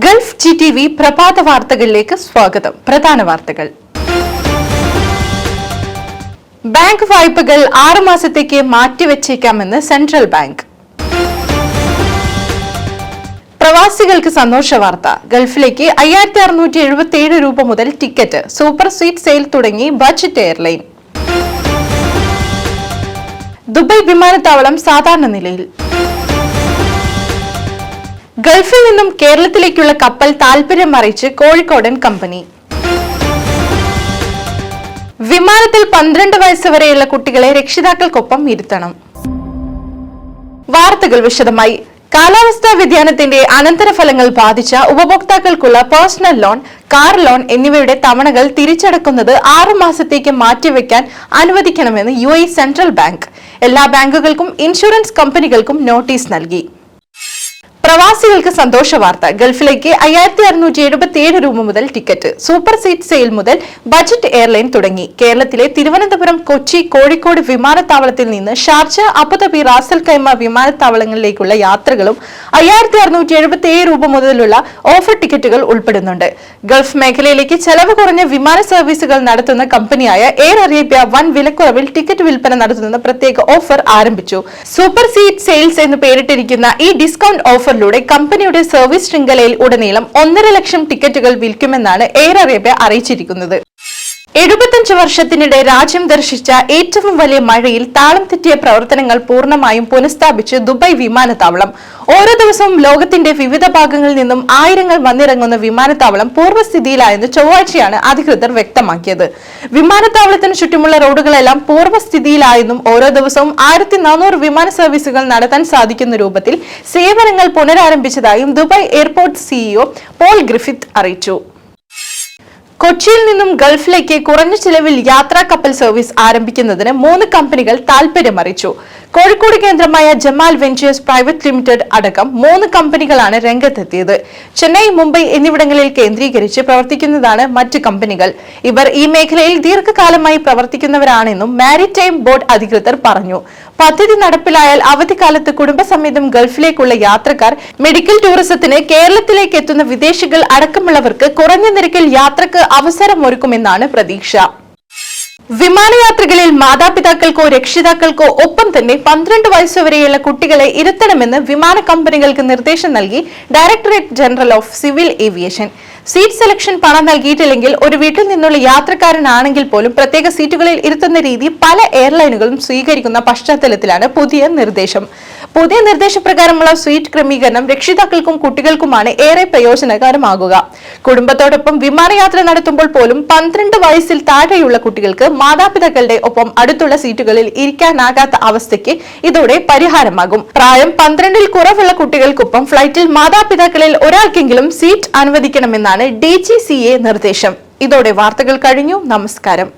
Gulf GTV പ്രഭാത വാർത്തകളിലേക്ക് സ്വാഗതം. പ്രധാന വാർത്തകൾ. ബാങ്ക് വായ്പകൾ 6 മാസത്തേക്ക് മാറ്റിവെച്ചേക്കാമെന്ന് സെൻട്രൽ ബാങ്ക്. പ്രവാസികൾക്ക് സന്തോഷ വാർത്ത. ഗൾഫിലേക്ക് 5677 രൂപ മുതൽ ടിക്കറ്റ്. സൂപ്പർ സ്വീറ്റ് സെയിൽ തുടങ്ങി ബജറ്റ് എയർലൈൻ. ദുബായ് വിമാനത്താവളം സാധാരണ നിലയിൽ. ഗൾഫിൽ നിന്നും കേരളത്തിലേക്കുള്ള കപ്പൽ താൽപര്യം അറിയിച്ച് കോഴിക്കോടൻ കമ്പനി. വിമാനത്തിൽ 12 വയസ്സ് വരെയുള്ള കുട്ടികളെ രക്ഷിതാക്കൾക്കൊപ്പം ഇരുത്തണം. വാർത്തകൾ വിശദമായി. കാലാവസ്ഥാ വ്യതിയാനത്തിന്റെ അനന്തരഫലങ്ങൾ ബാധിച്ച ഉപഭോക്താക്കൾക്കുള്ള പേഴ്സണൽ ലോൺ, കാർ ലോൺ എന്നിവയുടെ തവണകൾ തിരിച്ചടക്കുന്നത് 6 മാസത്തേക്ക് മാറ്റിവെക്കാൻ അനുവദിക്കണമെന്ന് UAE സെൻട്രൽ ബാങ്ക് എല്ലാ ബാങ്കുകൾക്കും ഇൻഷുറൻസ് കമ്പനികൾക്കും നോട്ടീസ് നൽകി. പ്രവാസികൾക്ക് സന്തോഷ വാർത്ത. ഗൾഫിലേക്ക് 5677 രൂപ മുതൽ ടിക്കറ്റ്. സൂപ്പർ സീറ്റ് സെയിൽ മുതൽ ബജറ്റ് എയർലൈൻ തുടങ്ങി. കേരളത്തിലെ തിരുവനന്തപുരം, കൊച്ചി, കോഴിക്കോട് വിമാനത്താവളത്തിൽ നിന്ന് ഷാർജ, അബുദാബി, റാസൽ ഖൈമ വിമാനത്താവളങ്ങളിലേക്കുള്ള യാത്രകളും 5677 രൂപ മുതലുള്ള ഓഫർ ടിക്കറ്റുകൾ ഉൾപ്പെടുന്നുണ്ട്. ഗൾഫ് മേഖലയിലേക്ക് ചെലവ് കുറഞ്ഞ വിമാന സർവീസുകൾ നടത്തുന്ന കമ്പനിയായ എയർ അറേബ്യ വൻ വിലക്കുറവിൽ ടിക്കറ്റ് വിൽപ്പന നടത്തുന്ന പ്രത്യേക ഓഫർ ആരംഭിച്ചു. സൂപ്പർ സീറ്റ് സെയിൽസ് എന്ന് പേരിട്ടിരിക്കുന്ന ഈ ഡിസ്കൗണ്ട് ഓഫർ കമ്പനിയുടെ സർവീസ് ശൃംഖലയിൽ ഉടനീളം 1.5 ലക്ഷം ടിക്കറ്റുകൾ വിൽക്കുമെന്നാണ് എയർ അറേബ്യ അറിയിച്ചിരിക്കുന്നത്. 75 വർഷത്തിനിടെ രാജ്യം ദർശിച്ച ഏറ്റവും വലിയ മഴയിൽ താളം തെറ്റിയ പ്രവർത്തനങ്ങൾ പൂർണ്ണമായും പുനഃസ്ഥാപിച്ച് ദുബായ് വിമാനത്താവളം. ഓരോ ദിവസവും ലോകത്തിന്റെ വിവിധ ഭാഗങ്ങളിൽ നിന്നും ആയിരങ്ങൾ വന്നിറങ്ങുന്ന വിമാനത്താവളം പൂർവ്വസ്ഥിതിയിലായെന്ന് ചൊവ്വാഴ്ചയാണ് അധികൃതർ വ്യക്തമാക്കിയത്. വിമാനത്താവളത്തിന് ചുറ്റുമുള്ള റോഡുകളെല്ലാം പൂർവ്വസ്ഥിതിയിലായെന്നും ഓരോ ദിവസവും 1400 വിമാന സർവീസുകൾ നടത്താൻ സാധിക്കുന്ന രൂപത്തിൽ സേവനങ്ങൾ പുനരാരംഭിച്ചതായും Dubai airport CEO Paul Griffith അറിയിച്ചു. കൊച്ചിയിൽ നിന്നും ഗൾഫിലേക്ക് കുറഞ്ഞ ചിലവിൽ യാത്രാ കപ്പൽ സർവീസ് ആരംഭിക്കുന്നതിന് 3 കമ്പനികൾ താൽപര്യം അറിയിച്ചു. കോഴിക്കോട് കേന്ദ്രമായ ജമാൽ വെഞ്ചേഴ്സ് പ്രൈവറ്റ് ലിമിറ്റഡ് അടക്കം 3 കമ്പനികളാണ് രംഗത്തെത്തിയത്. ചെന്നൈ, മുംബൈ എന്നിവിടങ്ങളിൽ കേന്ദ്രീകരിച്ച് പ്രവർത്തിക്കുന്നതാണ് മറ്റ് കമ്പനികൾ. ഇവർ ഈ മേഖലയിൽ ദീർഘകാലമായി പ്രവർത്തിക്കുന്നവരാണെന്നും മാരിടൈം ബോർഡ് അധികൃതർ പറഞ്ഞു. പദ്ധതി നടപ്പിലായാൽ അവധിക്കാലത്ത് കുടുംബസമേതം ഗൾഫിലേക്കുള്ള യാത്രക്കാർ, മെഡിക്കൽ ടൂറിസത്തിന് കേരളത്തിലേക്ക് എത്തുന്ന വിദേശികൾ അടക്കമുള്ളവർക്ക് കുറഞ്ഞ നിരക്കിൽ യാത്രക്ക് അവസരമൊരുക്കുമെന്നാണ് പ്രതീക്ഷ. വിമാനയാത്രകളിൽ മാതാപിതാക്കൾക്കോ രക്ഷിതാക്കൾക്കോ ഒപ്പം തന്നെ 12 വയസ്സുവരെയുള്ള കുട്ടികളെ ഇരുത്തണമെന്ന് വിമാന കമ്പനികൾക്ക് നിർദ്ദേശം നൽകി directorate general of civil aviation. Seat selection പണം നൽകിയിട്ടില്ലെങ്കിൽ ഒരു വീട്ടിൽ നിന്നുള്ള യാത്രക്കാരനാണെങ്കിൽ പോലും പ്രത്യേക സീറ്റുകളിൽ ഇരുത്തുന്ന രീതി പല എയർലൈനുകളും സ്വീകരിക്കുന്ന പശ്ചാത്തലത്തിലാണ് പുതിയ നിർദ്ദേശം. പുതിയ നിർദ്ദേശപ്രകാരമുള്ള സീറ്റ് ക്രമീകരണം രക്ഷിതാക്കൾക്കും കുട്ടികൾക്കുമാണ് ഏറെ പ്രയോജനകരമാകുക. കുടുംബത്തോടൊപ്പം വിമാനയാത്ര നടത്തുമ്പോൾ പോലും 12 വയസ്സിൽ താഴെയുള്ള കുട്ടികൾക്ക് മാതാപിതാക്കളുടെ ഒപ്പം അടുത്തുള്ള സീറ്റുകളിൽ ഇരിക്കാനാകാത്ത അവസ്ഥയ്ക്ക് ഇതോടെ പരിഹാരമാകും. പ്രായം 12-ൽ കുറവുള്ള കുട്ടികൾക്കൊപ്പം ഫ്ലൈറ്റിൽ മാതാപിതാക്കളിൽ ഒരാൾക്കെങ്കിലും സീറ്റ് അനുവദിക്കണമെന്നാണ് DGCA നിർദ്ദേശം. ഇതോടെ വാർത്തകൾ കഴിഞ്ഞു. നമസ്കാരം.